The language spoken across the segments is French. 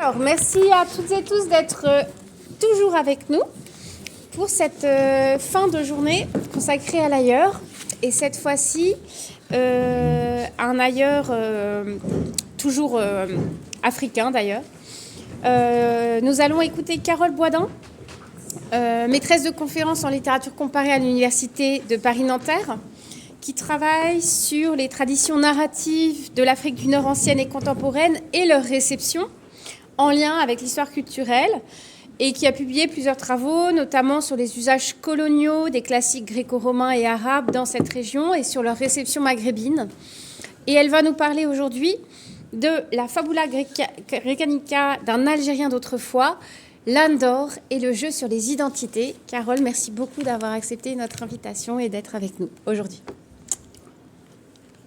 Alors, merci à toutes et tous d'être toujours avec nous pour cette fin de journée consacrée à l'ailleurs. Et cette fois-ci, un ailleurs toujours africain d'ailleurs. Nous allons écouter Carole Boisdin, maîtresse de conférence en littérature comparée à l'Université de Paris-Nanterre, qui travaille sur les traditions narratives de l'Afrique du Nord ancienne et contemporaine et leur réception en lien avec l'histoire culturelle, et qui a publié plusieurs travaux, notamment sur les usages coloniaux des classiques gréco-romains et arabes dans cette région et sur leur réception maghrébine. Et elle va nous parler aujourd'hui de la Fabula Grecanica d'un Algérien d'autrefois, l'âne d'or et le jeu sur les identités. Carole, merci beaucoup d'avoir accepté notre invitation et d'être avec nous aujourd'hui.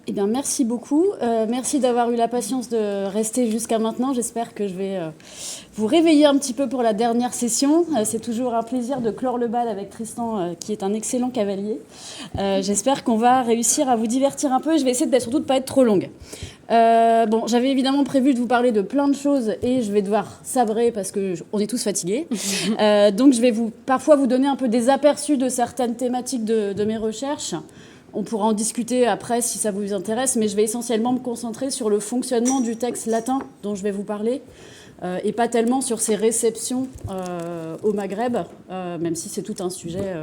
Eh bien, merci beaucoup. Merci d'avoir eu la patience de rester jusqu'à maintenant. J'espère que je vais vous réveiller un petit peu pour la dernière session. C'est toujours un plaisir de clore le bal avec Tristan, qui est un excellent cavalier. J'espère qu'on va réussir à vous divertir un peu. Je vais essayer surtout de ne pas être trop longue. J'avais évidemment prévu de vous parler de plein de choses et je vais devoir sabrer parce qu'on est tous fatigués. Donc, je vais parfois vous donner un peu des aperçus de certaines thématiques de mes recherches. On pourra en discuter après si ça vous intéresse, mais je vais essentiellement me concentrer sur le fonctionnement du texte latin dont je vais vous parler, et pas tellement sur ses réceptions au Maghreb, même si c'est tout un sujet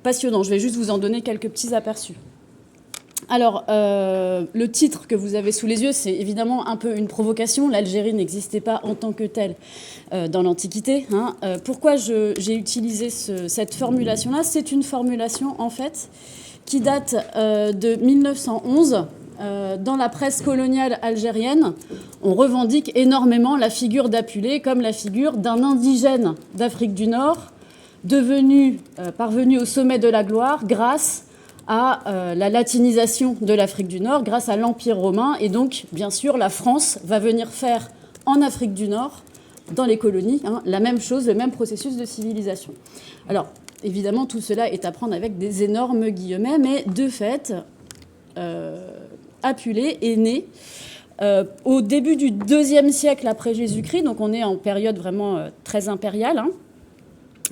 passionnant. Je vais juste vous en donner quelques petits aperçus. Alors, le titre que vous avez sous les yeux, c'est évidemment un peu une provocation. L'Algérie n'existait pas en tant que telle dans l'Antiquité. Pourquoi j'ai utilisé cette formulation-là ? C'est une formulation, en fait, qui date de 1911. Dans la presse coloniale algérienne, on revendique énormément la figure d'Apulé comme la figure d'un indigène d'Afrique du Nord, parvenu au sommet de la gloire grâce à la latinisation de l'Afrique du Nord, grâce à l'Empire romain. Et donc, bien sûr, la France va venir faire en Afrique du Nord, dans les colonies, la même chose, le même processus de civilisation. Alors, évidemment, tout cela est à prendre avec des énormes guillemets, mais de fait, Apulé est né au début du IIe siècle après Jésus-Christ, donc on est en période vraiment très impériale.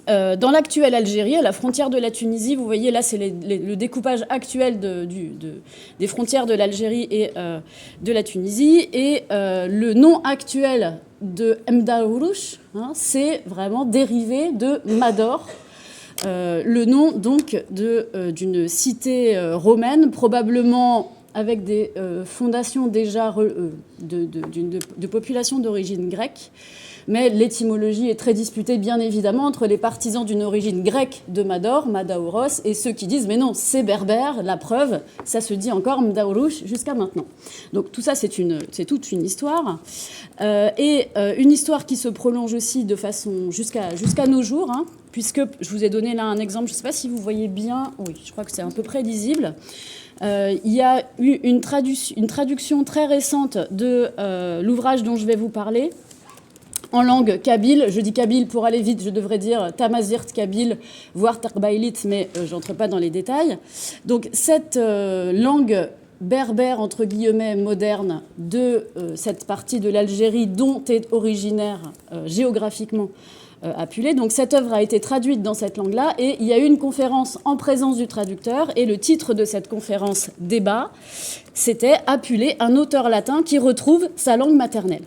Dans l'actuelle Algérie, à la frontière de la Tunisie, vous voyez là, c'est le découpage actuel des frontières de l'Algérie et de la Tunisie. Et le nom actuel de M'Daourouch, c'est vraiment dérivé de Mador, le nom donc d'une cité romaine, probablement avec des fondations déjà de populations d'origine grecque. Mais l'étymologie est très disputée, bien évidemment, entre les partisans d'une origine grecque de Mador, Madaouros, et ceux qui disent « mais non, c'est berbère, la preuve, ça se dit encore M'Daourouch jusqu'à maintenant ». Donc tout ça, c'est toute une histoire. Une histoire qui se prolonge aussi de façon jusqu'à nos jours, puisque je vous ai donné là un exemple, je ne sais pas si vous voyez bien, oui, je crois que c'est à peu près lisible. Il y a eu une traduction très récente de l'ouvrage dont je vais vous parler, en langue kabyle. Je dis kabyle pour aller vite, je devrais dire tamazirt kabyle, voire tarbailit, mais je n'entre pas dans les détails. Donc cette langue berbère, entre guillemets, moderne de cette partie de l'Algérie dont est originaire géographiquement Apulé. Donc cette œuvre a été traduite dans cette langue-là et il y a eu une conférence en présence du traducteur et le titre de cette conférence débat, c'était « Apulé, un auteur latin qui retrouve sa langue maternelle ».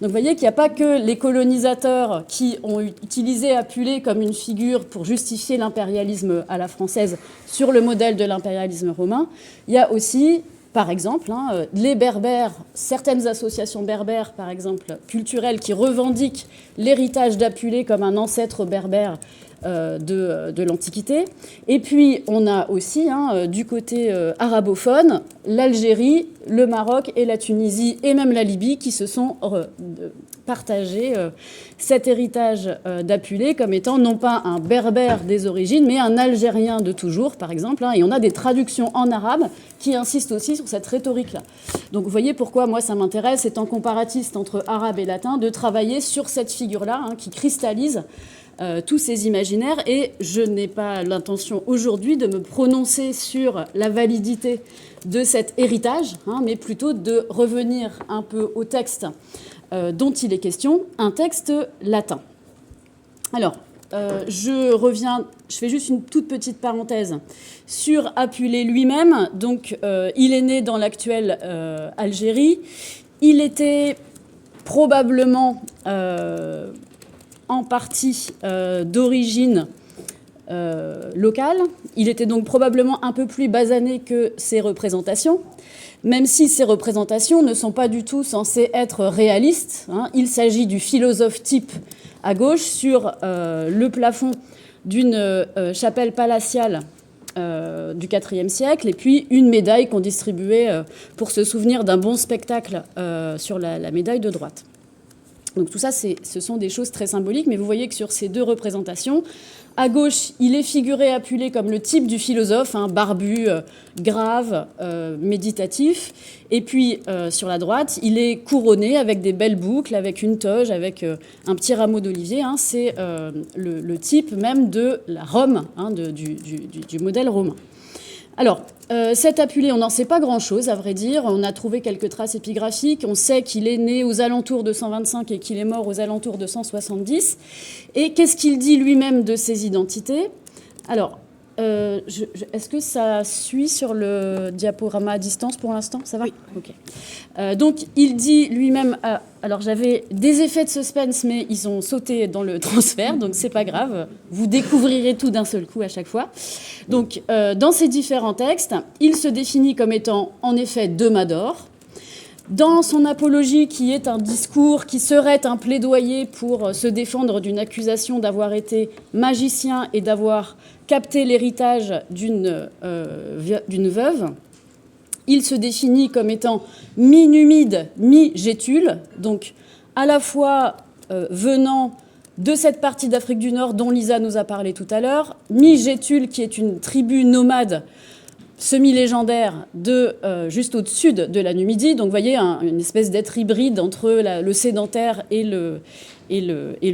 Donc vous voyez qu'il n'y a pas que les colonisateurs qui ont utilisé Apulé comme une figure pour justifier l'impérialisme à la française sur le modèle de l'impérialisme romain. Il y a aussi, par exemple, les berbères, certaines associations berbères, par exemple, culturelles, qui revendiquent l'héritage d'Apulé comme un ancêtre berbère de l'Antiquité. Et puis, on a aussi, du côté arabophone, l'Algérie, le Maroc et la Tunisie, et même la Libye, qui se sont partagés cet héritage d'Apulé comme étant non pas un berbère des origines, mais un Algérien de toujours, par exemple. Et on a des traductions en arabe qui insistent aussi sur cette rhétorique-là. Donc, vous voyez pourquoi, moi, ça m'intéresse, étant comparatiste entre arabe et latin, de travailler sur cette figure-là, qui cristallise tous ces imaginaires. Et je n'ai pas l'intention aujourd'hui de me prononcer sur la validité de cet héritage, mais plutôt de revenir un peu au texte dont il est question, un texte latin. Alors, je fais juste une toute petite parenthèse sur Apulée lui-même. Donc, il est né dans l'actuelle Algérie. Il était probablement en partie d'origine locale. Il était donc probablement un peu plus basané que ses représentations, même si ces représentations ne sont pas du tout censées être réalistes. Il s'agit du philosophe type à gauche sur le plafond d'une chapelle palatiale du IVe siècle, et puis une médaille qu'on distribuait pour se souvenir d'un bon spectacle sur la médaille de droite. Donc tout ça, ce sont des choses très symboliques, mais vous voyez que sur ces deux représentations, à gauche, il est figuré Apulée comme le type du philosophe, barbu, grave, méditatif. Et puis, sur la droite, il est couronné avec des belles boucles, avec une toge, avec un petit rameau d'olivier. C'est le type même de la Rome, du modèle romain. Alors, cet Apulée, on n'en sait pas grand-chose, à vrai dire. On a trouvé quelques traces épigraphiques. On sait qu'il est né aux alentours de 125 et qu'il est mort aux alentours de 170. Et qu'est-ce qu'il dit lui-même de ses identités ? Alors, est-ce que ça suit sur le diaporama à distance pour l'instant ? Ça va ? Oui. Ok. Donc, il dit lui-même... alors, j'avais des effets de suspense, mais ils ont sauté dans le transfert, donc c'est pas grave. Vous découvrirez tout d'un seul coup à chaque fois. Donc, dans ces différents textes, il se définit comme étant, en effet, Demador. Dans son apologie, qui est un discours qui serait un plaidoyer pour se défendre d'une accusation d'avoir été magicien et d'avoir capté l'héritage d'une veuve, il se définit comme étant mi-numide, mi-gétule, donc à la fois venant de cette partie d'Afrique du Nord dont Lisa nous a parlé tout à l'heure, mi-gétule qui est une tribu nomade semi-légendaire juste au sud de la Numidie. Donc vous voyez, une espèce d'être hybride entre le sédentaire et le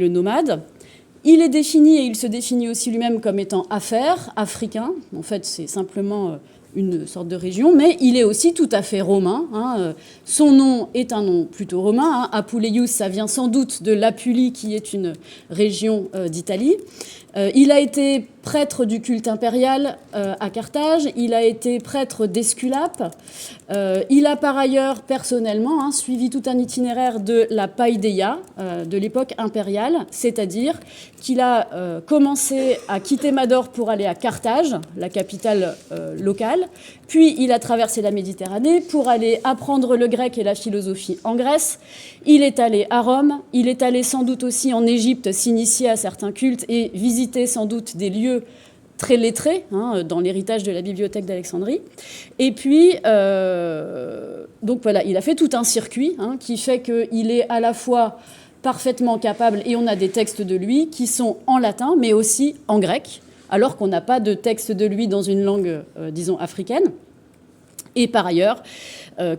nomade. Il est défini, et il se définit aussi lui-même comme étant affaire, africain. En fait, c'est simplement une sorte de région, mais il est aussi tout à fait romain. Son nom est un nom plutôt romain. Apuleius, ça vient sans doute de l'Apulie, qui est une région d'Italie. Il a été prêtre du culte impérial à Carthage, il a été prêtre d'Esculape, il a par ailleurs personnellement suivi tout un itinéraire de la paideia de l'époque impériale, c'est-à-dire qu'il a commencé à quitter Mador pour aller à Carthage, la capitale locale, puis il a traversé la Méditerranée pour aller apprendre le grec et la philosophie en Grèce. Il est allé à Rome, il est allé sans doute aussi en Égypte s'initier à certains cultes et visiter sans doute des lieux très lettrés, dans l'héritage de la bibliothèque d'Alexandrie. Et puis, donc voilà, il a fait tout un circuit qui fait qu'il est à la fois parfaitement capable, et on a des textes de lui qui sont en latin, mais aussi en grec, alors qu'on n'a pas de texte de lui dans une langue, disons, africaine. Et par ailleurs,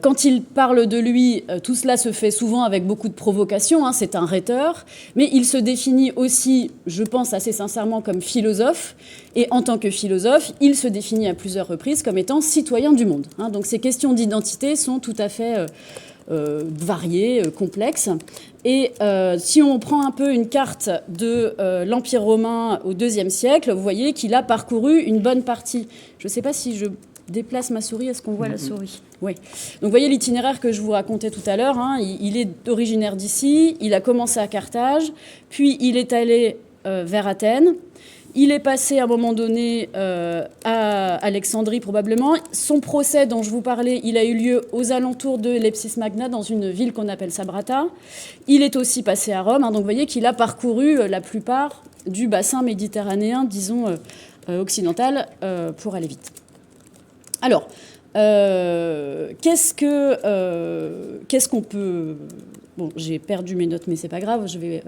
quand il parle de lui, tout cela se fait souvent avec beaucoup de provocation, c'est un rhéteur, mais il se définit aussi, je pense assez sincèrement, comme philosophe, et en tant que philosophe, il se définit à plusieurs reprises comme étant citoyen du monde. Donc ces questions d'identité sont tout à fait variées, complexes. Et si on prend un peu une carte de l'Empire romain au IIe siècle, vous voyez qu'il a parcouru une bonne partie. Je ne sais pas si je déplace ma souris, est-ce qu'on voit la souris ? Oui. Donc vous voyez l'itinéraire que je vous racontais tout à l'heure, il est originaire d'ici, il a commencé à Carthage, puis il est allé vers Athènes, il est passé à un moment donné à Alexandrie probablement. Son procès dont je vous parlais, il a eu lieu aux alentours de Lepsis Magna, dans une ville qu'on appelle Sabrata. Il est aussi passé à Rome, donc vous voyez qu'il a parcouru la plupart du bassin méditerranéen, disons, occidental, pour aller vite. Alors, qu'est-ce qu'on peut... Bon, j'ai perdu mes notes, mais c'est pas grave, je vais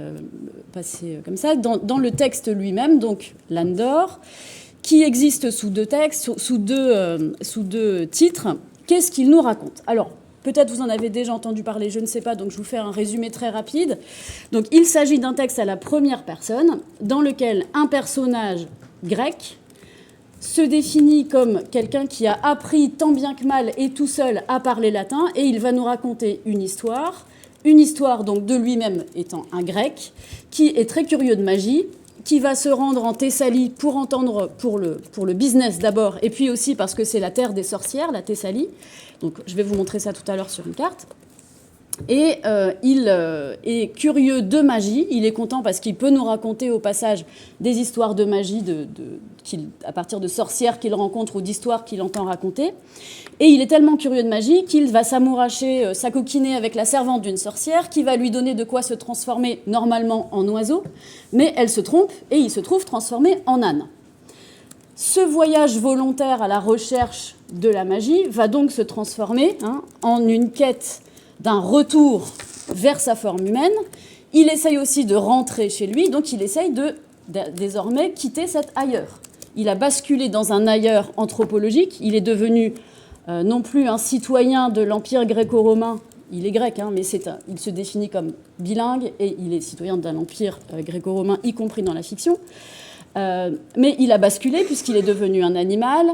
passer comme ça. Dans le texte lui-même, donc Landor, qui existe sous deux textes, sous deux titres, qu'est-ce qu'il nous raconte ? Alors, peut-être vous en avez déjà entendu parler, je ne sais pas, donc je vous fais un résumé très rapide. Donc, il s'agit d'un texte à la première personne, dans lequel un personnage grec se définit comme quelqu'un qui a appris tant bien que mal et tout seul à parler latin, et il va nous raconter une histoire une histoire donc de lui-même étant un grec, qui est très curieux de magie, qui va se rendre en Thessalie pour entendre pour le business d'abord, et puis aussi parce que c'est la terre des sorcières, la Thessalie. Donc je vais vous montrer ça tout à l'heure sur une carte. Et il est curieux de magie, il est content parce qu'il peut nous raconter au passage des histoires de magie à partir de sorcières qu'il rencontre ou d'histoires qu'il entend raconter. Et il est tellement curieux de magie qu'il va s'amouracher, s'acoquiner avec la servante d'une sorcière qui va lui donner de quoi se transformer normalement en oiseau, mais elle se trompe et il se trouve transformé en âne. Ce voyage volontaire à la recherche de la magie va donc se transformer en une quête d'un retour vers sa forme humaine. Il essaye aussi de rentrer chez lui, donc il essaye de désormais quitter cet ailleurs. Il a basculé dans un ailleurs anthropologique, il est devenu non plus un citoyen de l'Empire gréco-romain, il est grec, mais il se définit comme bilingue, et il est citoyen d'un empire gréco-romain, y compris dans la fiction. Mais il a basculé puisqu'il est devenu un animal,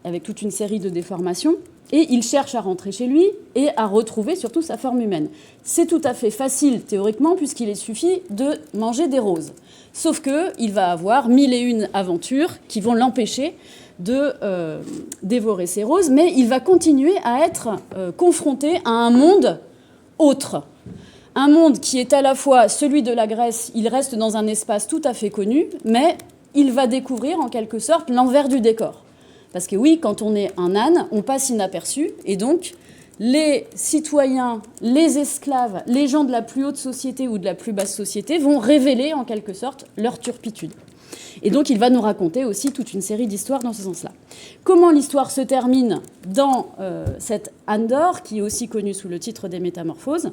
avec toute une série de déformations, et il cherche à rentrer chez lui et à retrouver surtout sa forme humaine. C'est tout à fait facile théoriquement puisqu'il suffit de manger des roses. Sauf qu'il va avoir 1001 aventures qui vont l'empêcher de dévorer ces roses, mais il va continuer à être confronté à un monde autre. Un monde qui est à la fois celui de la Grèce, il reste dans un espace tout à fait connu, mais il va découvrir en quelque sorte l'envers du décor. Parce que oui, quand on est un âne, on passe inaperçu, et donc les citoyens, les esclaves, les gens de la plus haute société ou de la plus basse société vont révéler en quelque sorte leur turpitude. Et donc il va nous raconter aussi toute une série d'histoires dans ce sens-là. Comment l'histoire se termine dans cette Âne d'or, qui est aussi connue sous le titre des Métamorphoses,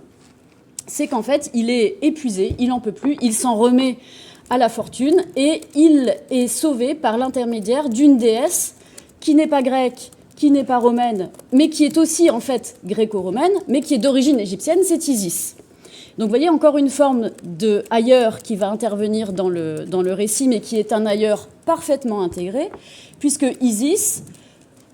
c'est qu'en fait il est épuisé, il n'en peut plus, il s'en remet à la fortune, et il est sauvé par l'intermédiaire d'une déesse qui n'est pas grecque, qui n'est pas romaine, mais qui est aussi en fait gréco-romaine, mais qui est d'origine égyptienne, c'est Isis. Donc vous voyez encore une forme de ailleurs qui va intervenir dans le récit, mais qui est un ailleurs parfaitement intégré, puisque Isis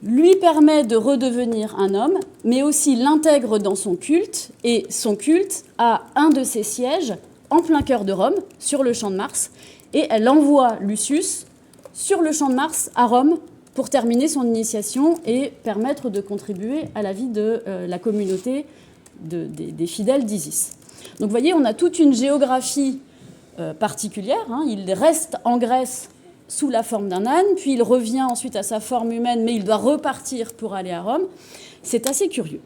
lui permet de redevenir un homme, mais aussi l'intègre dans son culte, et son culte a un de ses sièges en plein cœur de Rome, sur le champ de Mars, et elle envoie Lucius sur le champ de Mars à Rome pour terminer son initiation et permettre de contribuer à la vie de la communauté des fidèles d'Isis. Donc vous voyez, on a toute une géographie particulière. Il reste en Grèce sous la forme d'un âne, puis il revient ensuite à sa forme humaine, mais il doit repartir pour aller à Rome. C'est assez curieux.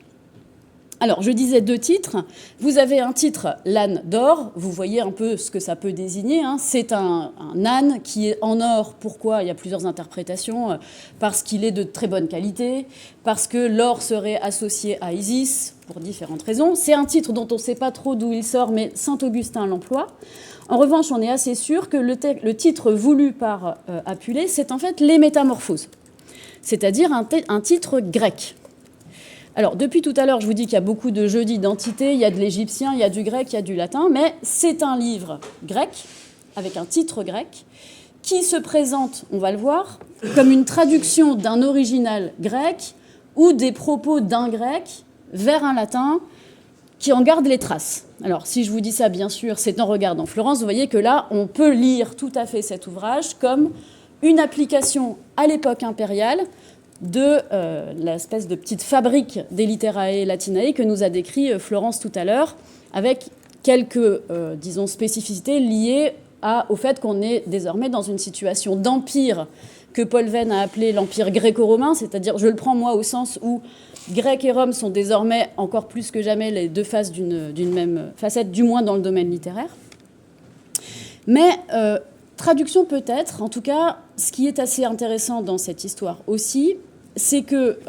Alors, je disais 2 titres. Vous avez un titre, l'âne d'or. Vous voyez un peu ce que ça peut désigner. C'est un âne qui est en or. Pourquoi ? Il y a plusieurs interprétations. Parce qu'il est de très bonne qualité, parce que l'or serait associé à Isis, pour différentes raisons. C'est un titre dont on ne sait pas trop d'où il sort, mais Saint-Augustin l'emploie. En revanche, on est assez sûr que le titre voulu par Apulée, c'est en fait les Métamorphoses, c'est-à-dire un titre grec. Alors, depuis tout à l'heure, je vous dis qu'il y a beaucoup de jeux d'identité, il y a de l'égyptien, il y a du grec, il y a du latin, mais c'est un livre grec, avec un titre grec, qui se présente, on va le voir, comme une traduction d'un original grec ou des propos d'un grec vers un latin qui en garde les traces. Alors, si je vous dis ça, bien sûr, c'est en regardant Florence, vous voyez que là, on peut lire tout à fait cet ouvrage comme une application à l'époque impériale de l'espèce de petite fabrique des Literae Latinae que nous a décrit Florence tout à l'heure, avec quelques, disons, spécificités liées au fait qu'on est désormais dans une situation d'empire que Paul Venn a appelé l'empire gréco-romain, c'est-à-dire, je le prends moi au sens où Grec et Rome sont désormais encore plus que jamais les deux faces d'une même facette, du moins dans le domaine littéraire. Mais traduction peut-être, en tout cas, ce qui est assez intéressant dans cette histoire aussi, c'est que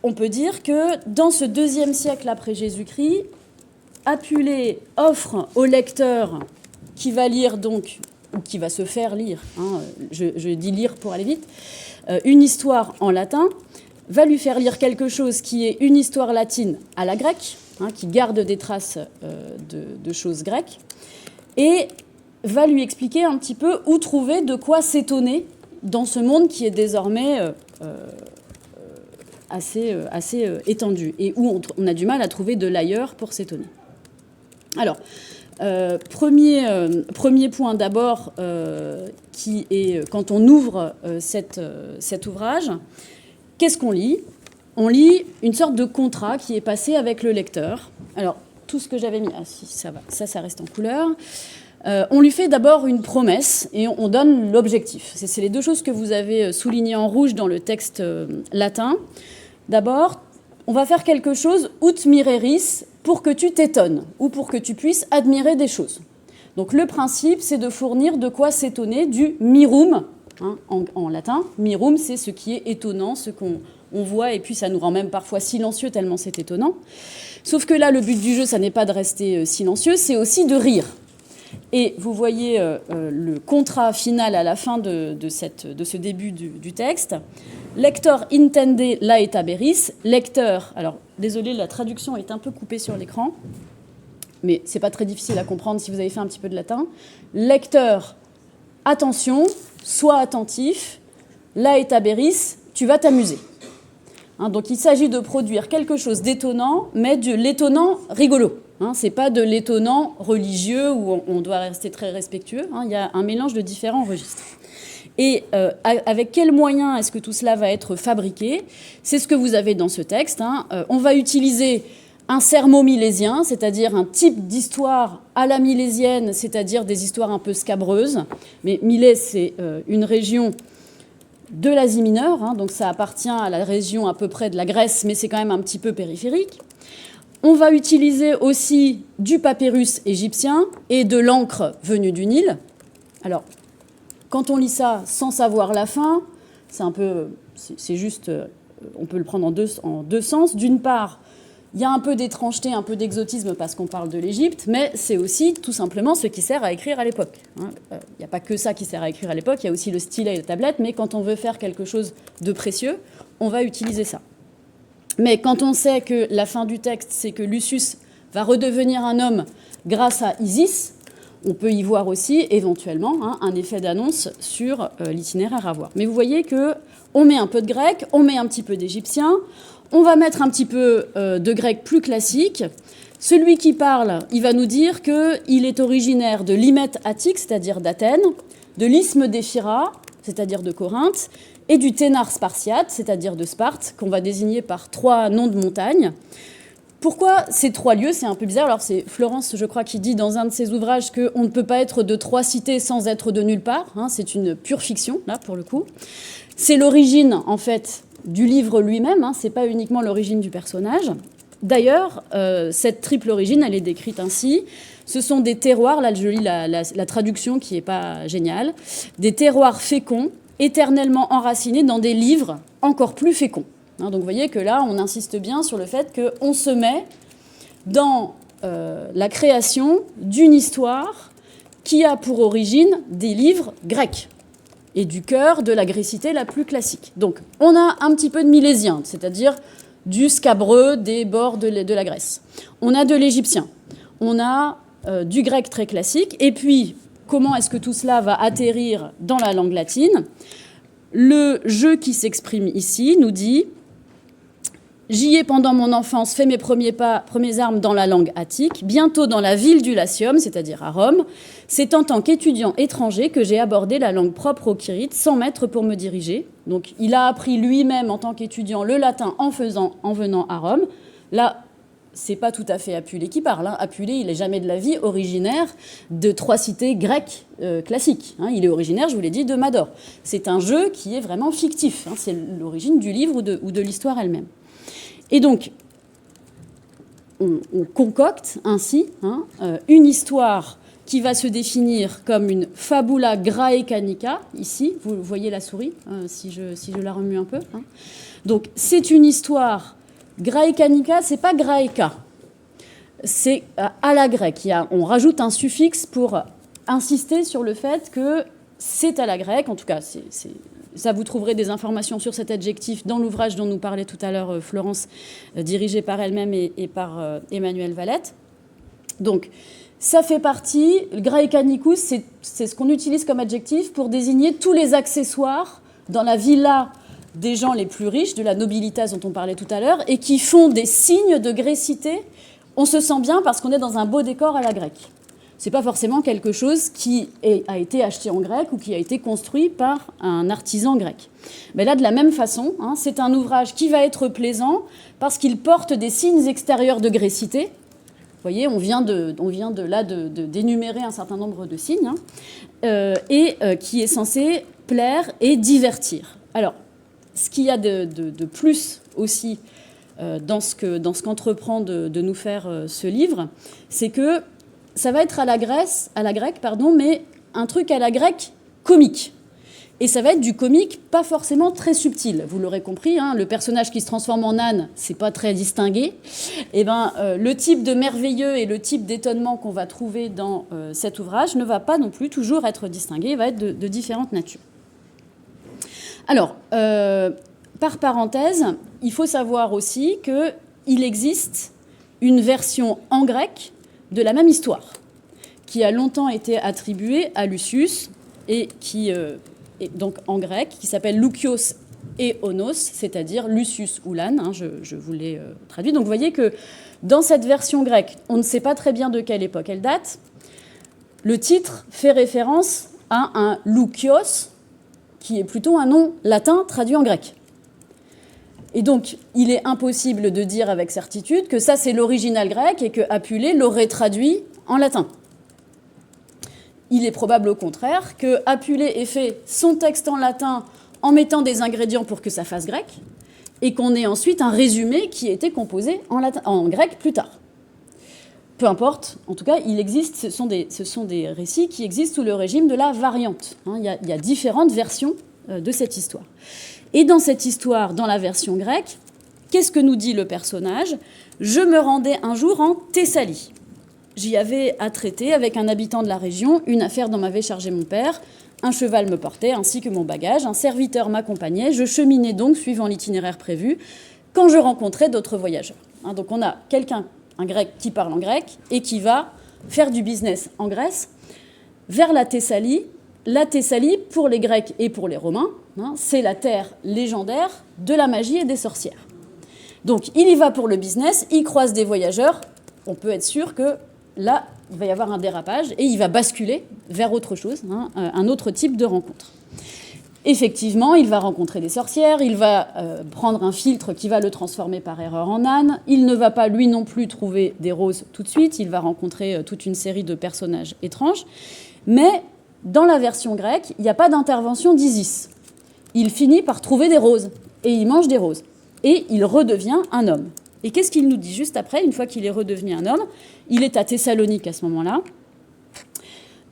on peut dire que dans ce 2e siècle après Jésus-Christ, Apulée offre au lecteur qui va lire donc, ou qui va se faire lire, je dis lire pour aller vite, une histoire en latin, va lui faire lire quelque chose qui est une histoire latine à la grecque, qui garde des traces de choses grecques, et va lui expliquer un petit peu où trouver de quoi s'étonner dans ce monde qui est désormais assez étendu, et où on a du mal à trouver de l'ailleurs pour s'étonner. Alors, premier point d'abord, qui est quand on ouvre cet ouvrage, qu'est-ce qu'on lit ? On lit une sorte de contrat qui est passé avec le lecteur. Alors, tout ce que j'avais mis... Ah si, ça va, ça reste en couleur. On lui fait d'abord une promesse et on donne l'objectif. C'est les deux choses que vous avez soulignées en rouge dans le texte latin. D'abord, on va faire quelque chose, ut mireris, pour que tu t'étonnes ou pour que tu puisses admirer des choses. Donc le principe, c'est de fournir de quoi s'étonner, du mirum, hein, en latin. Mirum, c'est ce qui est étonnant, ce qu'on voit, et puis ça nous rend même parfois silencieux tellement c'est étonnant. Sauf que là, le but du jeu, ça n'est pas de rester silencieux, c'est aussi de rire. Et vous voyez le contrat final à la fin de ce début du texte. Lector intende laetaberis. Lecteur, alors désolé, la traduction est un peu coupée sur l'écran, mais c'est pas très difficile à comprendre si vous avez fait un petit peu de latin. Lecteur, attention, sois attentif. Laetaberis, tu vas t'amuser. Hein, donc il s'agit de produire quelque chose d'étonnant, mais de l'étonnant rigolo. Hein, c'est pas de l'étonnant religieux où on doit rester très respectueux. Hein, il y a un mélange de différents registres. Et avec quels moyens est-ce que tout cela va être fabriqué ? C'est ce que vous avez dans ce texte. Hein. On va utiliser un sermo milésien, c'est-à-dire un type d'histoire à la milésienne, c'est-à-dire des histoires un peu scabreuses. Mais Milèse, c'est une région de l'Asie mineure, hein, donc ça appartient à la région à peu près de la Grèce, mais c'est quand même un petit peu périphérique. On va utiliser aussi du papyrus égyptien et de l'encre venue du Nil. Alors, quand on lit ça sans savoir la fin, c'est juste, on peut le prendre en deux sens. D'une part, il y a un peu d'étrangeté, un peu d'exotisme parce qu'on parle de l'Égypte, mais c'est aussi tout simplement ce qui sert à écrire à l'époque. Il n'y a pas que ça qui sert à écrire à l'époque, il y a aussi le stylet et la tablette, mais quand on veut faire quelque chose de précieux, on va utiliser ça. Mais quand on sait que la fin du texte, c'est que Lucius va redevenir un homme grâce à Isis, on peut y voir aussi éventuellement un effet d'annonce sur l'itinéraire à voir. Mais vous voyez qu'on met un peu de grec, on met un petit peu d'égyptien, on va mettre un petit peu de grec plus classique. Celui qui parle, il va nous dire qu'il est originaire de l'Hymette attique, c'est-à-dire d'Athènes, de l'isthme d'Éphyra, c'est-à-dire de Corinthe, et du Ténar spartiate, c'est-à-dire de Sparte, qu'on va désigner par 3 noms de montagnes. Pourquoi ces 3 lieux ? C'est un peu bizarre. Alors c'est Florence, je crois, qui dit dans un de ses ouvrages qu'on ne peut pas être de 3 cités sans être de nulle part. Hein, c'est une pure fiction, là, pour le coup. C'est l'origine, en fait, du livre lui-même. Hein, c'est pas uniquement l'origine du personnage. D'ailleurs, cette triple origine, elle est décrite ainsi. Ce sont des terroirs, là je lis la traduction qui n'est pas géniale, des terroirs féconds, éternellement enracinés dans des livres encore plus féconds. Donc vous voyez que là, on insiste bien sur le fait qu'on se met dans la création d'une histoire qui a pour origine des livres grecs et du cœur de la grécité la plus classique. Donc on a un petit peu de milésien, c'est-à-dire du scabreux des bords de la Grèce. On a de l'égyptien, on a du grec très classique, et puis comment est-ce que tout cela va atterrir dans la langue latine ? Le jeu qui s'exprime ici nous dit « J'y ai pendant mon enfance fait mes premiers armes dans la langue attique, bientôt dans la ville du Latium, c'est-à-dire à Rome. C'est en tant qu'étudiant étranger que j'ai abordé la langue propre aux Quirites, sans maître pour me diriger. » Donc il a appris lui-même en tant qu'étudiant le latin en venant à Rome. Là, c'est pas tout à fait Apulée qui parle. Hein. Apulée, il n'est jamais de la vie originaire de 3 cités grecques classiques. Hein. Il est originaire, je vous l'ai dit, de Mador. C'est un jeu qui est vraiment fictif. Hein. C'est l'origine du livre ou de l'histoire elle-même. Et donc, on concocte ainsi une histoire qui va se définir comme une fabula graecanica. Ici, vous voyez la souris, si je la remue un peu. Hein. Donc, c'est une histoire graecanica, c'est pas graeca. C'est à la grecque. On rajoute un suffixe pour insister sur le fait que c'est à la grecque. En tout cas, ça, vous trouverez des informations sur cet adjectif dans l'ouvrage dont nous parlait tout à l'heure Florence, dirigé par elle-même et par Emmanuel Valette. Donc, ça fait partie, le graecanicus, c'est ce qu'on utilise comme adjectif pour désigner tous les accessoires dans la villa des gens les plus riches, de la nobilitas dont on parlait tout à l'heure, et qui font des signes de grécité on se sent bien parce qu'on est dans un beau décor à la grecque. C'est pas forcément quelque chose qui a été acheté en grec ou qui a été construit par un artisan grec. Mais là, de la même façon, hein, c'est un ouvrage qui va être plaisant parce qu'il porte des signes extérieurs de grécité. Vous voyez, on vient d'énumérer un certain nombre de signes, hein, qui est censé plaire et divertir. Alors, ce qu'il y a de plus aussi dans ce qu'entreprend de nous faire ce livre, c'est que ça va être à la grecque, mais un truc à la grecque comique. Et ça va être du comique pas forcément très subtil. Vous l'aurez compris, hein, le personnage qui se transforme en âne, c'est pas très distingué. Et le type de merveilleux et le type d'étonnement qu'on va trouver dans cet ouvrage ne va pas non plus toujours être distingué, il va être de différentes natures. Alors, par parenthèse, il faut savoir aussi qu'il existe une version en grec de la même histoire, qui a longtemps été attribuée à Lucius et qui est donc en grec, qui s'appelle Loukios et Onos, c'est-à-dire Lucius ou l'âne, hein, je vous l'ai traduit. Donc vous voyez que dans cette version grecque, on ne sait pas très bien de quelle époque elle date. Le titre fait référence à un Loukios, qui est plutôt un nom latin traduit en grec. Et donc, il est impossible de dire avec certitude que ça, c'est l'original grec et que Apulée l'aurait traduit en latin. Il est probable au contraire que Apulée ait fait son texte en latin en mettant des ingrédients pour que ça fasse grec et qu'on ait ensuite un résumé qui a été composé en grec plus tard. Peu importe, en tout cas, il existe, ce sont des récits qui existent sous le régime de la variante. Il y a différentes versions de cette histoire. Et dans cette histoire, dans la version grecque, qu'est-ce que nous dit le personnage ? Je me rendais un jour en Thessalie. J'y avais à traiter avec un habitant de la région, une affaire dont m'avait chargé mon père. Un cheval me portait, ainsi que mon bagage. Un serviteur m'accompagnait. Je cheminais donc, suivant l'itinéraire prévu, quand je rencontrais d'autres voyageurs. Donc on a quelqu'un, un grec, qui parle en grec et qui va faire du business en Grèce, vers la Thessalie. La Thessalie, pour les Grecs et pour les Romains, c'est la terre légendaire de la magie et des sorcières. Donc, il y va pour le business, il croise des voyageurs. On peut être sûr que là, il va y avoir un dérapage et il va basculer vers autre chose, un autre type de rencontre. Effectivement, il va rencontrer des sorcières, il va prendre un filtre qui va le transformer par erreur en âne. Il ne va pas, lui non plus, trouver des roses tout de suite. Il va rencontrer toute une série de personnages étranges. Mais dans la version grecque, il n'y a pas d'intervention d'Isis. Il finit par trouver des roses, et il mange des roses. Et il redevient un homme. Et qu'est-ce qu'il nous dit juste après, une fois qu'il est redevenu un homme ? Il est à Thessalonique à ce moment-là.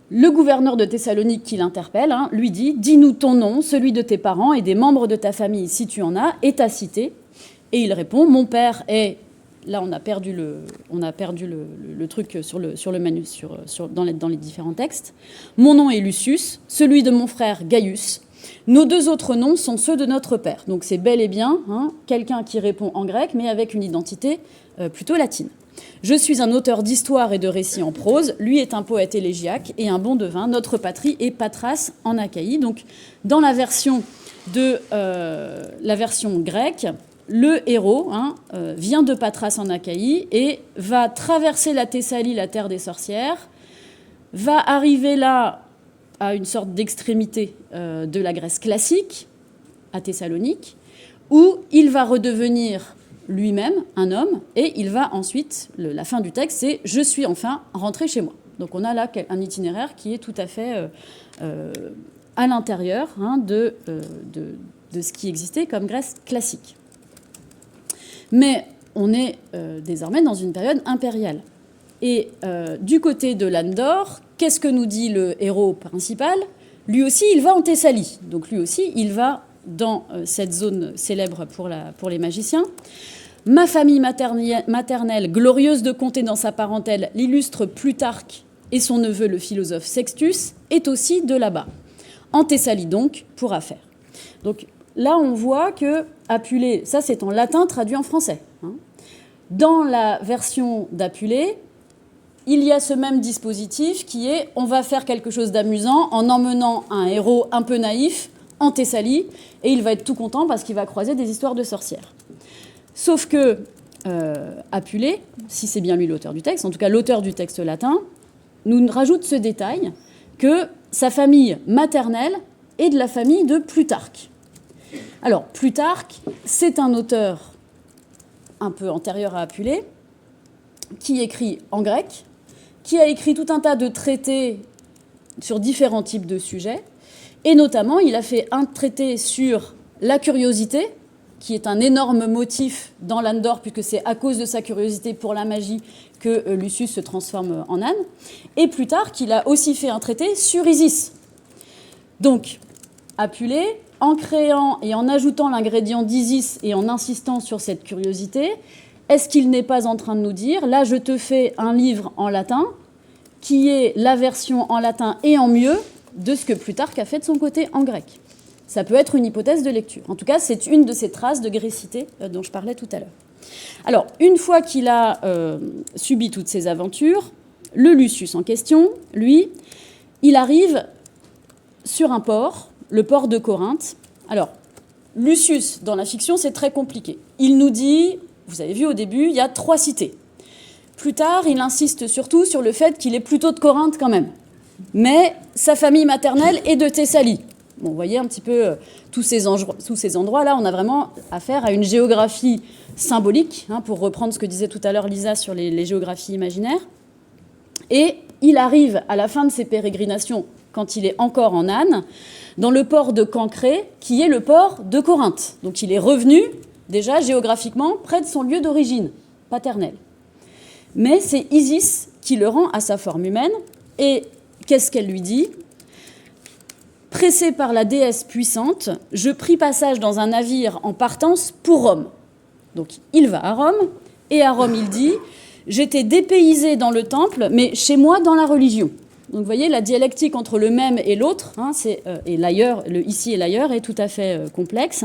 Le gouverneur de Thessalonique qui l'interpelle lui dit « Dis-nous ton nom, celui de tes parents et des membres de ta famille, si tu en as, et ta cité. » Et il répond « Mon père est... » Là, on a perdu le truc sur le manus, dans les différents textes. « Mon nom est Lucius, celui de mon frère Gaius. Nos deux autres noms sont ceux de notre père. » Donc c'est bel et bien quelqu'un qui répond en grec, mais avec une identité plutôt latine. « Je suis un auteur d'histoire et de récits en prose. Lui est un poète élégiaque et un bon devin. Notre patrie est Patras en Achaïe. » Donc dans la version grecque, le héros vient de Patras en Achaïe et va traverser la Thessalie, la terre des sorcières, va arriver là à une sorte d'extrémité de la Grèce classique, à Thessalonique, où il va redevenir lui-même un homme, et il va ensuite, la fin du texte, c'est « Je suis enfin rentré chez moi ». Donc on a là un itinéraire qui est tout à fait à l'intérieur de ce qui existait comme Grèce classique. Mais on est désormais dans une période impériale. Et du côté de Landor, qu'est-ce que nous dit le héros principal ? Lui aussi, il va en Thessalie. Donc lui aussi, il va dans cette zone célèbre pour les magiciens. Ma famille maternelle, glorieuse de compter dans sa parentèle l'illustre Plutarque et son neveu, le philosophe Sextus, est aussi de là-bas. En Thessalie donc, pour affaires. Donc là, on voit que Apulée, ça c'est en latin traduit en français. Dans la version d'Apulée, il y a ce même dispositif qui est on va faire quelque chose d'amusant en emmenant un héros un peu naïf en Thessalie et il va être tout content parce qu'il va croiser des histoires de sorcières. Sauf que Apulée, si c'est bien lui l'auteur du texte, en tout cas l'auteur du texte latin, nous rajoute ce détail que sa famille maternelle est de la famille de Plutarque. Alors, Plutarque, c'est un auteur un peu antérieur à Apulée, qui écrit en grec, qui a écrit tout un tas de traités sur différents types de sujets, et notamment, il a fait un traité sur la curiosité, qui est un énorme motif dans l'âne d'or, puisque c'est à cause de sa curiosité pour la magie que Lucius se transforme en âne. Et plus tard, qu'il a aussi fait un traité sur Isis. Donc, Apulée, en créant et en ajoutant l'ingrédient d'Isis et en insistant sur cette curiosité, est-ce qu'il n'est pas en train de nous dire, là, je te fais un livre en latin, qui est la version en latin et en mieux de ce que Plutarque a fait de son côté en grec? Ça peut être une hypothèse de lecture. En tout cas, c'est une de ces traces de grécité dont je parlais tout à l'heure. Alors, une fois qu'il a subi toutes ces aventures, le Lucius en question, lui, il arrive sur un port, le port de Corinthe. Alors, Lucius, dans la fiction, c'est très compliqué. Il nous dit, vous avez vu au début, il y a 3 cités. Plus tard, il insiste surtout sur le fait qu'il est plutôt de Corinthe quand même. Mais sa famille maternelle est de Thessalie. Bon, vous voyez un petit peu tous ces endroits-là, on a vraiment affaire à une géographie symbolique, pour reprendre ce que disait tout à l'heure Lisa sur les géographies imaginaires. Et il arrive à la fin de ses pérégrinations, quand il est encore en âne, dans le port de Cancrée, qui est le port de Corinthe. Donc il est revenu, déjà géographiquement, près de son lieu d'origine paternelle. Mais c'est Isis qui le rend à sa forme humaine. Et qu'est-ce qu'elle lui dit ? Pressé par la déesse puissante, je pris passage dans un navire en partance pour Rome. Donc il va à Rome, et à Rome il dit « J'étais dépaysé dans le temple, mais chez moi dans la religion ». Donc vous voyez, la dialectique entre le même et l'autre, et l'ailleurs, le ici et l'ailleurs, est tout à fait complexe.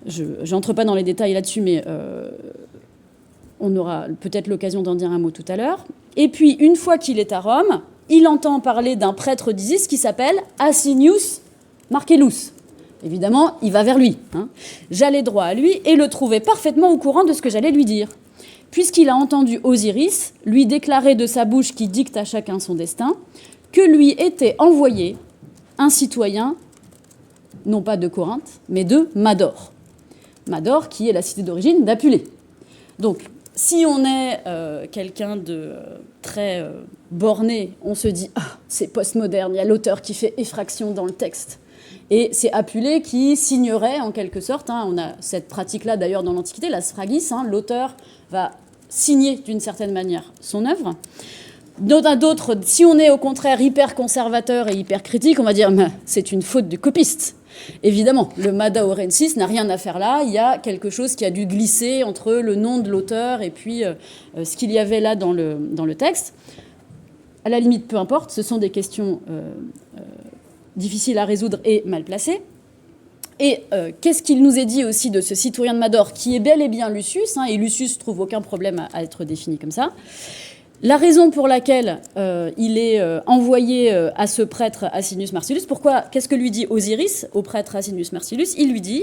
Je n'entre pas dans les détails là-dessus, mais on aura peut-être l'occasion d'en dire un mot tout à l'heure. Et puis, une fois qu'il est à Rome, il entend parler d'un prêtre d'Isis qui s'appelle Asinius Marcellus. Évidemment, il va vers lui. J'allais droit à lui et le trouvais parfaitement au courant de ce que j'allais lui dire. Puisqu'il a entendu Osiris lui déclarer de sa bouche qui dicte à chacun son destin, que lui était envoyé un citoyen, non pas de Corinthe, mais de Mador. Mador, qui est la cité d'origine d'Apulée. Donc, si on est quelqu'un de très borné, on se dit « Ah, c'est postmoderne, il y a l'auteur qui fait effraction dans le texte ». Et c'est Apulée qui signerait en quelque sorte, on a cette pratique-là d'ailleurs dans l'Antiquité, la sphragus, l'auteur va signer d'une certaine manière son œuvre. D'autres, si on est au contraire hyper conservateur et hyper critique, on va dire « c'est une faute du copiste ». Évidemment, le Madaorensis n'a rien à faire là. Il y a quelque chose qui a dû glisser entre le nom de l'auteur et puis ce qu'il y avait là dans le texte. À la limite, peu importe, ce sont des questions difficiles à résoudre et mal placées. Et qu'est-ce qu'il nous est dit aussi de ce citoyen de Mador, qui est bel et bien Lucius, et Lucius ne trouve aucun problème à être défini comme ça. La raison pour laquelle il est envoyé à ce prêtre Asinius Marcellus, qu'est-ce que lui dit Osiris au prêtre Asinius Marcellus? Il lui dit,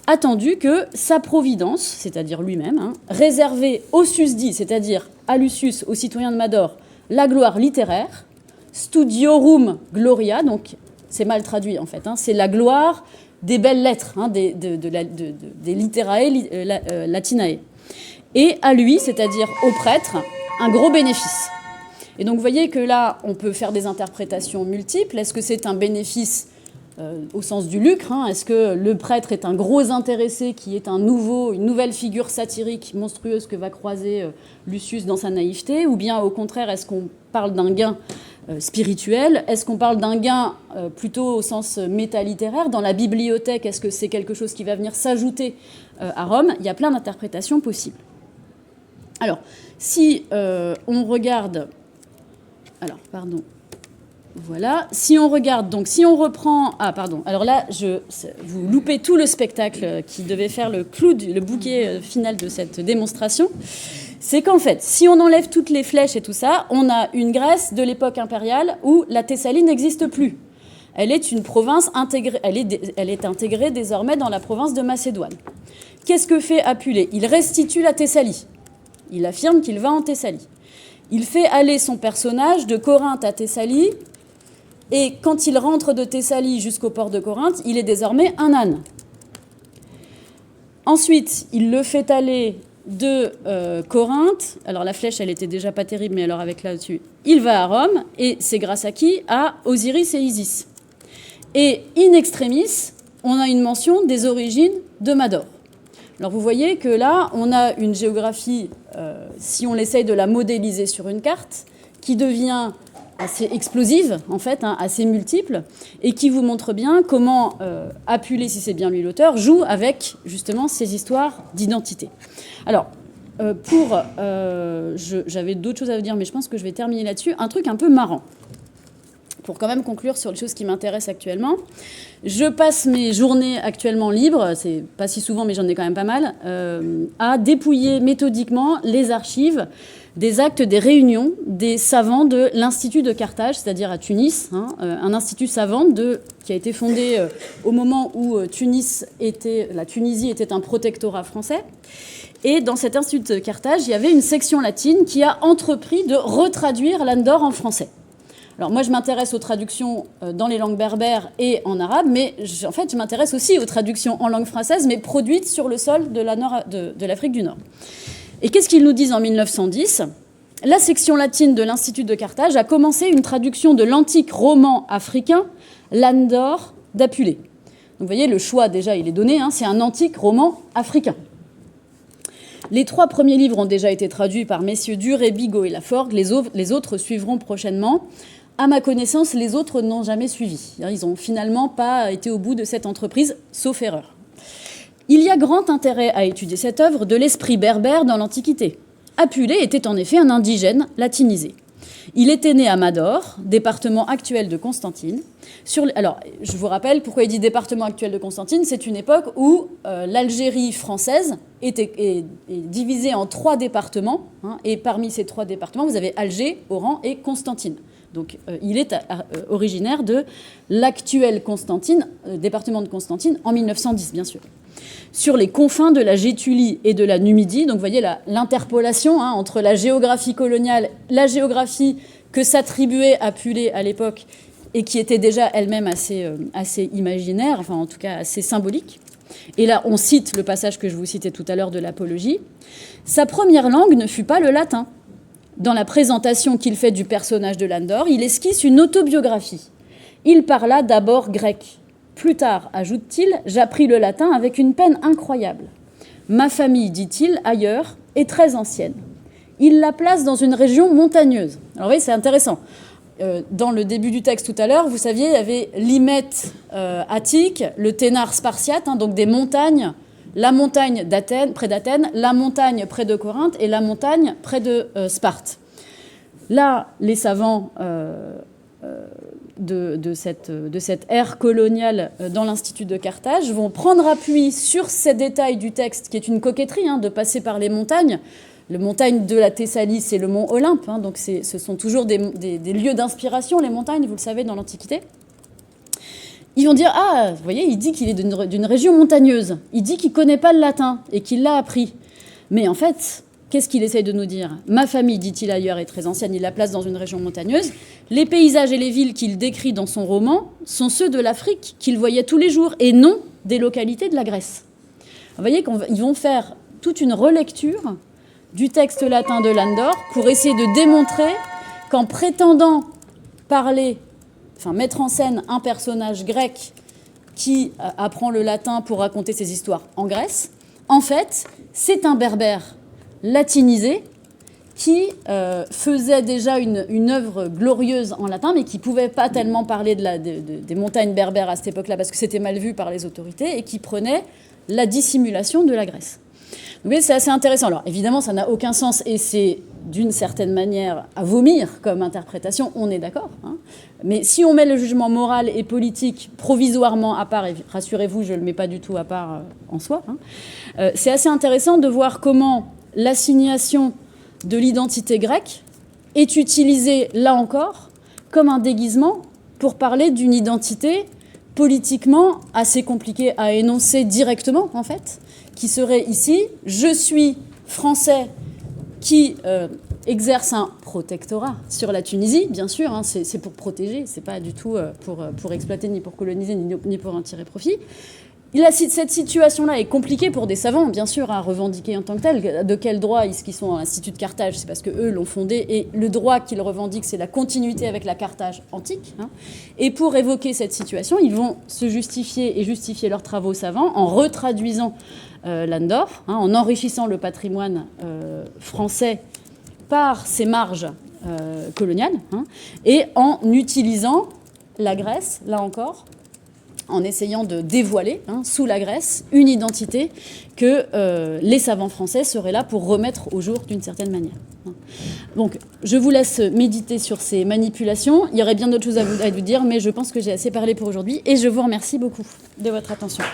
attendu que sa providence, c'est-à-dire lui-même, réservait au susdit, c'est-à-dire à Lucius, au citoyen de Mador, la gloire littéraire, studiorum gloria, donc c'est mal traduit en fait, c'est la gloire des belles lettres, des literae latinae. Et à lui, c'est-à-dire au prêtre, un gros bénéfice. Et donc vous voyez que là, on peut faire des interprétations multiples. Est-ce que c'est un bénéfice au sens du lucre? Est-ce que le prêtre est un gros intéressé qui est une nouvelle figure satirique monstrueuse que va croiser Lucius dans sa naïveté? Ou bien au contraire, est-ce qu'on parle d'un gain spirituel? Est-ce qu'on parle d'un gain plutôt au sens métalittéraire? Dans la bibliothèque, est-ce que c'est quelque chose qui va venir s'ajouter à Rome? Il y a plein d'interprétations possibles. Alors, si on regarde... Alors, pardon. Voilà. Si on regarde, donc, si on reprend... Ah, pardon. Alors là, vous loupez tout le spectacle qui devait faire le bouquet final de cette démonstration. C'est qu'en fait, si on enlève toutes les flèches et tout ça, on a une Grèce de l'époque impériale où la Thessalie n'existe plus. elle est une province intégrée, elle est intégrée désormais dans la province de Macédoine. Qu'est-ce que fait Apulée? Il restitue la Thessalie. Il affirme qu'il va en Thessalie. Il fait aller son personnage de Corinthe à Thessalie, et quand il rentre de Thessalie jusqu'au port de Corinthe, il est désormais un âne. Ensuite, il le fait aller de Corinthe. Alors la flèche, elle était déjà pas terrible, mais alors avec là-dessus, il va à Rome, et c'est grâce à qui? À Osiris et Isis. Et in extremis, on a une mention des origines de Mador. Alors vous voyez que là, on a une géographie, si on essaye de la modéliser sur une carte, qui devient assez explosive, en fait, assez multiple, et qui vous montre bien comment Apulée, si c'est bien lui l'auteur, joue avec justement ces histoires d'identité. Alors, j'avais d'autres choses à vous dire, mais je pense que je vais terminer là-dessus. Un truc un peu marrant, pour quand même conclure sur les choses qui m'intéressent actuellement. Je passe mes journées actuellement libres, c'est pas si souvent, mais j'en ai quand même pas mal, à dépouiller méthodiquement les archives des actes des réunions des savants de l'Institut de Carthage, c'est-à-dire à Tunis, un institut savant qui a été fondé au moment où la Tunisie était un protectorat français. Et dans cet institut de Carthage, il y avait une section latine qui a entrepris de retraduire Landor en français. Alors moi, je m'intéresse aux traductions dans les langues berbères et en arabe, mais en fait, je m'intéresse aussi aux traductions en langue française, mais produites sur le sol de l'Afrique du Nord. Et qu'est-ce qu'ils nous disent en 1910 ? La section latine de l'Institut de Carthage a commencé une traduction de l'antique roman africain Landor d'Apulée. Donc vous voyez, le choix déjà, il est donné, c'est un antique roman africain. Les 3 premiers livres ont déjà été traduits par messieurs Duret, Bigot et Laforgue, les autres suivront prochainement. À ma connaissance, les autres n'ont jamais suivi. Ils n'ont finalement pas été au bout de cette entreprise, sauf erreur. Il y a grand intérêt à étudier cette œuvre de l'esprit berbère dans l'Antiquité. Apulée était en effet un indigène latinisé. Il était né à Mador, département actuel de Constantine. Alors, je vous rappelle pourquoi il dit département actuel de Constantine. C'est une époque où l'Algérie française est divisée en 3 départements. Et parmi ces 3 départements, vous avez Alger, Oran et Constantine. Donc, il est originaire de l'actuel Constantine, département de Constantine, en 1910, bien sûr. Sur les confins de la Gétulie et de la Numidie, donc vous voyez l'interpolation entre la géographie coloniale, la géographie que s'attribuait Apulée à l'époque et qui était déjà elle-même assez imaginaire, enfin en tout cas assez symbolique. Et là, on cite le passage que je vous citais tout à l'heure de l'Apologie. Sa première langue ne fut pas le latin. Dans la présentation qu'il fait du personnage de Landor, il esquisse une autobiographie. Il parla d'abord grec. Plus tard, ajoute-t-il, j'appris le latin avec une peine incroyable. Ma famille, dit-il, ailleurs, est très ancienne. Il la place dans une région montagneuse. Alors oui, c'est intéressant. Dans le début du texte tout à l'heure, vous saviez, il y avait l'Hymette attique, le Ténar spartiate, donc des montagnes. La montagne d'Athènes, près d'Athènes, la montagne près de Corinthe et la montagne près de Sparte. Là, les savants de cette ère coloniale dans l'Institut de Carthage vont prendre appui sur ces détails du texte, qui est une coquetterie, de passer par les montagnes. Les montagnes de la Thessalie, c'est le mont Olympe, donc ce sont toujours des lieux d'inspiration, les montagnes, vous le savez, dans l'Antiquité. Ils vont dire, vous voyez, il dit qu'il est d'une région montagneuse. Il dit qu'il ne connaît pas le latin et qu'il l'a appris. Mais en fait, qu'est-ce qu'il essaye de nous dire ? Ma famille, dit-il ailleurs, est très ancienne, il la place dans une région montagneuse. Les paysages et les villes qu'il décrit dans son roman sont ceux de l'Afrique qu'il voyait tous les jours et non des localités de la Grèce. Vous voyez qu'ils vont faire toute une relecture du texte latin de Landor pour essayer de démontrer qu'en prétendant mettre en scène un personnage grec qui apprend le latin pour raconter ses histoires en Grèce, en fait, c'est un berbère latinisé qui faisait déjà une œuvre glorieuse en latin, mais qui ne pouvait pas tellement parler des montagnes berbères à cette époque-là, parce que c'était mal vu par les autorités, et qui prenait la dissimulation de la Grèce. Vous voyez, c'est assez intéressant. Alors, évidemment, ça n'a aucun sens, et c'est d'une certaine manière à vomir comme interprétation, on est d'accord. Mais si on met le jugement moral et politique provisoirement à part, et rassurez-vous, je ne le mets pas du tout à part en soi, c'est assez intéressant de voir comment l'assignation de l'identité grecque est utilisée, là encore, comme un déguisement pour parler d'une identité politiquement assez compliquée à énoncer directement, en fait, qui serait ici « Je suis français qui exerce un protectorat sur la Tunisie », bien sûr, hein, c'est pour protéger, c'est pas du tout pour exploiter, ni pour coloniser, ni pour en tirer profit. Cette situation-là est compliquée pour des savants, bien sûr, à revendiquer en tant que tel. De quel droit est-ce qu'ils sont à l'Institut de Carthage? C'est parce qu'eux l'ont fondé. Et le droit qu'ils revendiquent, c'est la continuité avec la Carthage antique. Hein. Et pour évoquer cette situation, ils vont se justifier et justifier leurs travaux savants en retraduisant Landor, hein, en enrichissant le patrimoine français par ses marges coloniales, hein, et en utilisant la Grèce, là encore, en essayant de dévoiler, hein, sous la Grèce, une identité que les savants français seraient là pour remettre au jour d'une certaine manière. Donc, je vous laisse méditer sur ces manipulations. Il y aurait bien d'autres choses à vous dire, mais je pense que j'ai assez parlé pour aujourd'hui, et je vous remercie beaucoup de votre attention.